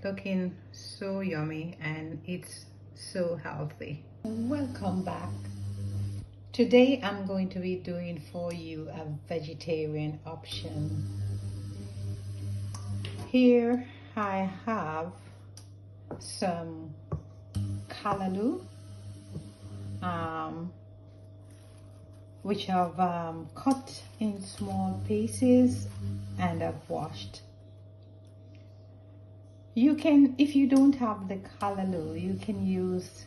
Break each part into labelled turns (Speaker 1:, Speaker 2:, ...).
Speaker 1: looking so yummy and it's so healthy. Welcome back. Today I'm going to be doing for you a vegetarian option. Here I have some callaloo, which I've cut in small pieces and I've washed. You can, if you don't have the callaloo, you can use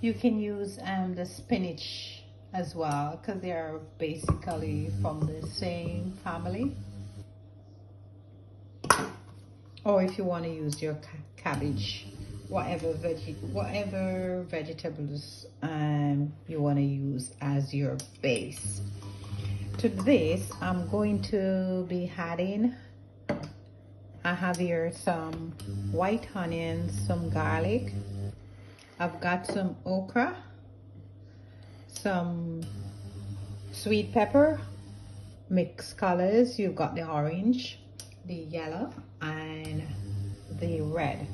Speaker 1: the spinach as well, because they are basically from the same family. Or if you want to use your cabbage, whatever vegetables you want to use as your base. To this, I'm going to be adding, I have here some white onions, some garlic, I've got some okra, some sweet pepper, mixed colors. You've got the orange, the yellow, and the red.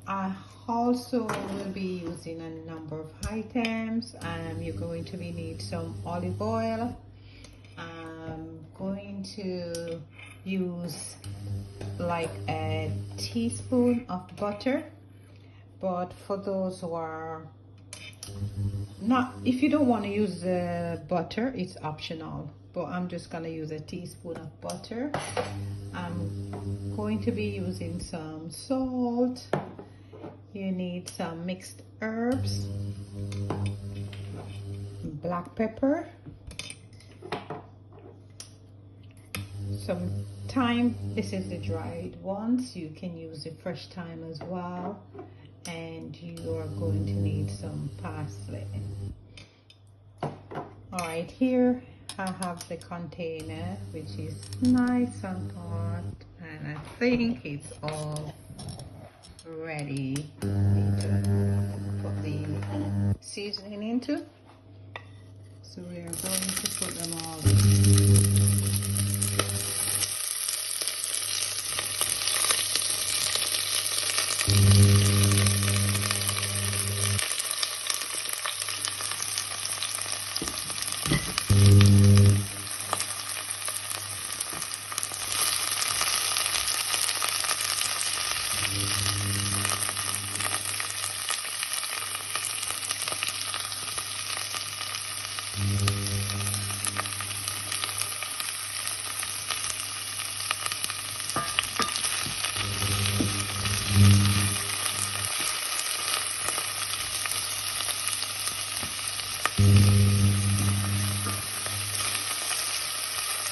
Speaker 1: I also will be using a number of items. You're going to need some olive oil. I'm going to use like a teaspoon of butter, but for those who are not, if you don't want to use the butter, it's optional, but I'm just going to use a teaspoon of butter. I'm going to be using some salt. You need some mixed herbs, black pepper, some thyme. This is the dried ones. You can use the fresh thyme as well. And you are going to need some parsley. All right, here I have the container, which is nice and hot, and I think it's all ready to put the seasoning into. So we are going to put them all in.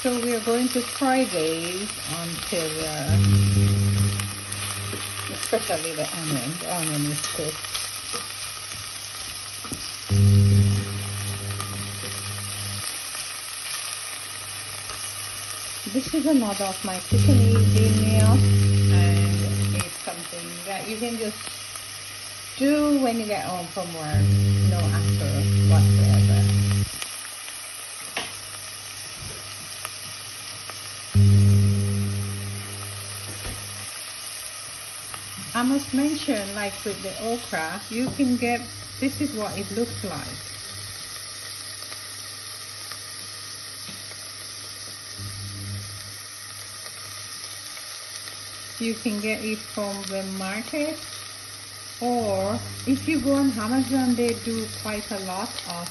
Speaker 1: So we are going to fry these until, especially the onion is cooked. This is another of my cooking easy meal, and it's something that you can just do when you get home from work, no hassle whatsoever. I must mention, like with the okra, you can get, this is what it looks like. You can get it from the market, or if you go on Amazon, they do quite a lot of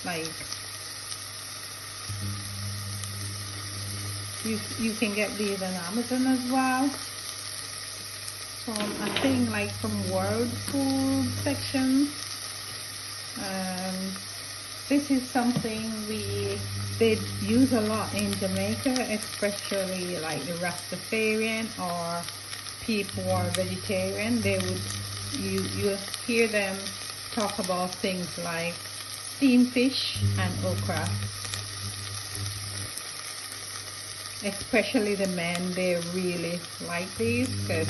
Speaker 1: like, you can get these on Amazon as well. From, I think, like from World Food section. This is something they use a lot in Jamaica, especially like the Rastafarian or people who are vegetarian. They would, you hear them talk about things like steamed fish and okra. Especially the men, they really like these because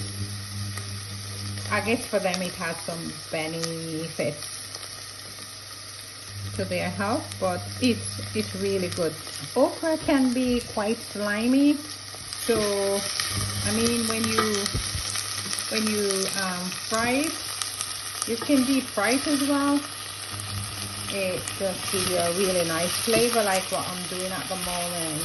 Speaker 1: I guess for them it has some benefits to their health, but it's really good. Okra can be quite slimy, so I mean when you fry it. You can deep fry it as well. It just gives you a really nice flavor like what I'm doing at the moment.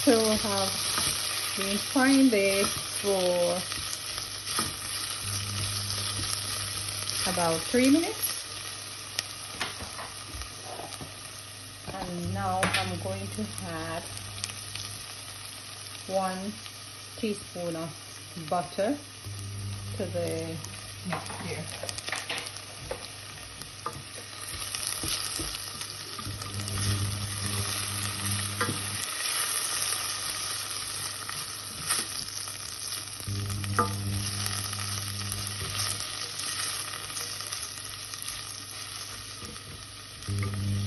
Speaker 1: So I have been frying this for about 3 minutes. And now I'm going to add 1 teaspoon of butter to the mix here.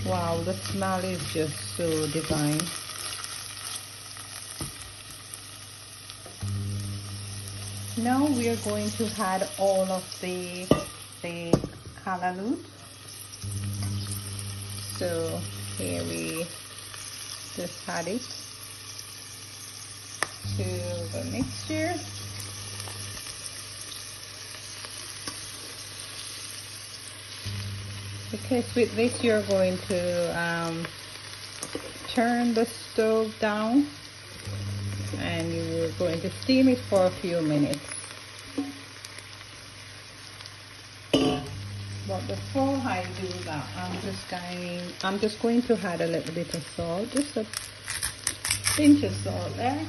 Speaker 1: Wow, the smell is just so divine. Now we are going to add all of the callaloo. So here we just add it to the mixture. Because with this you're going to turn the stove down and you're going to steam it for a few minutes. But before I do that, I'm just going to add a little bit of salt, just a pinch of salt there.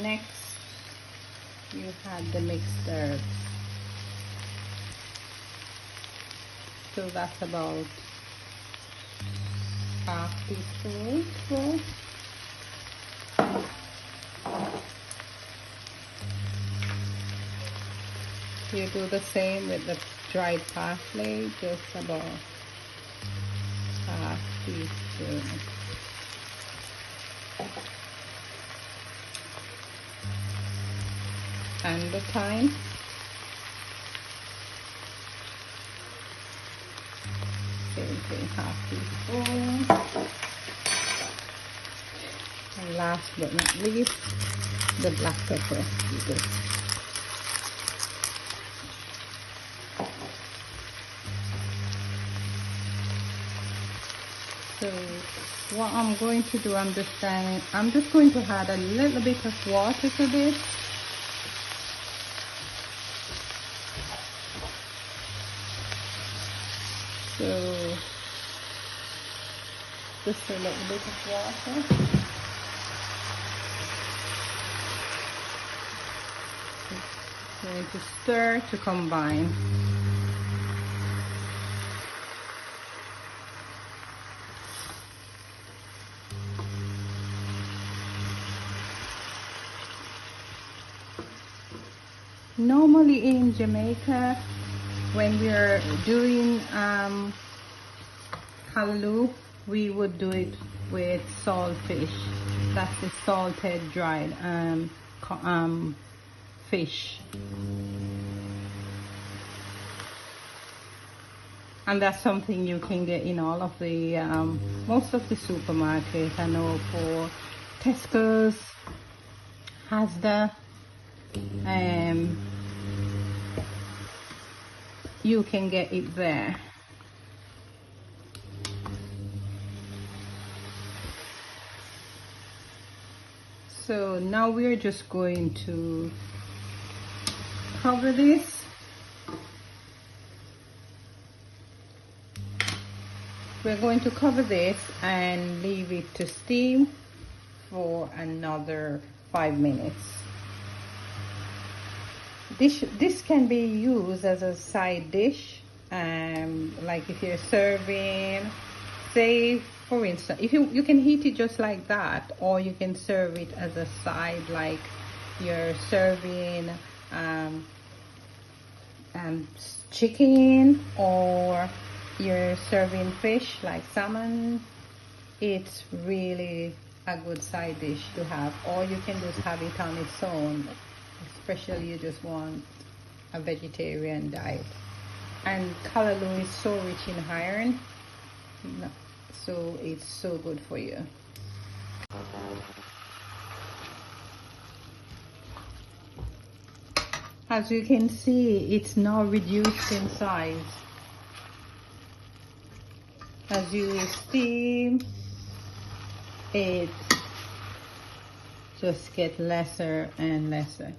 Speaker 1: Next, you add the mixed herbs. So that's about half teaspoon full. You do the same with the dried parsley, just about half teaspoon. And the thyme. Same thing, half teaspoon. And last but not least, the black pepper. So what I'm going to do, I'm just going to add a little bit of water to this. So just a little bit of water. Going to stir to combine. Normally in Jamaica, when we are doing callaloo, we would do it with saltfish. That's the salted dried fish. And that's something you can get in all of the most of the supermarkets. I know for Tesco's, Asda, you can get it there. So now we're just going to cover this. We're going to cover this and leave it to steam for another 5 minutes. This can be used as a side dish, like if you're serving, say for instance, if you can heat it just like that, or you can serve it as a side, like you're serving chicken or you're serving fish like salmon, it's really a good side dish to have. Or you can just have it on its own, especially you just want a vegetarian diet. And callaloo is so rich in iron, so it's so good for you. As you can see, it's now reduced in size. As you steam, it just gets lesser and lesser.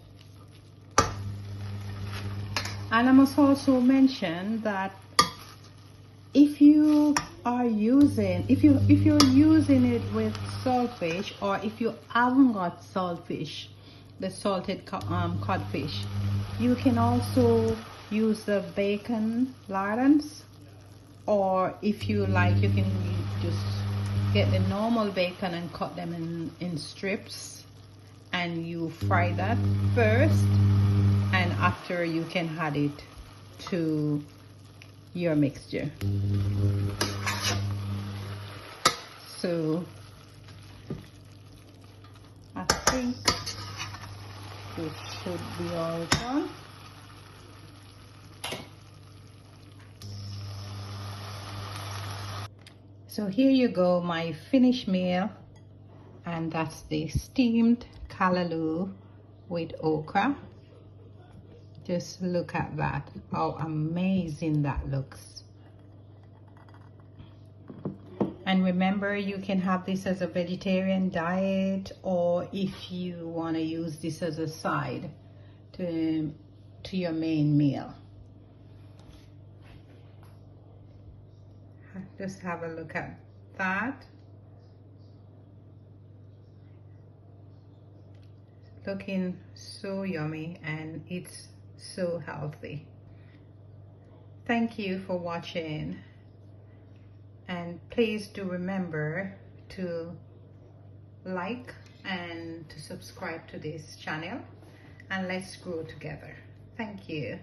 Speaker 1: And I must also mention that if you are using, if you're using it with saltfish, or if you haven't got saltfish, the salted codfish, you can also use the bacon lardons, or if you like, you can just get the normal bacon and cut them in strips, and you fry that first, and after you can add it to your mixture. So I think this should be all done. So here you go, my finished meal, and that's the steamed callaloo with okra. Just look at that, how amazing that looks. And remember, you can have this as a vegetarian diet, or if you want to use this as a side to your main meal. Just have a look at that. Looking so yummy, and it's so healthy. Thank you for watching, and please do remember to like and to subscribe to this channel, and let's grow together. Thank you.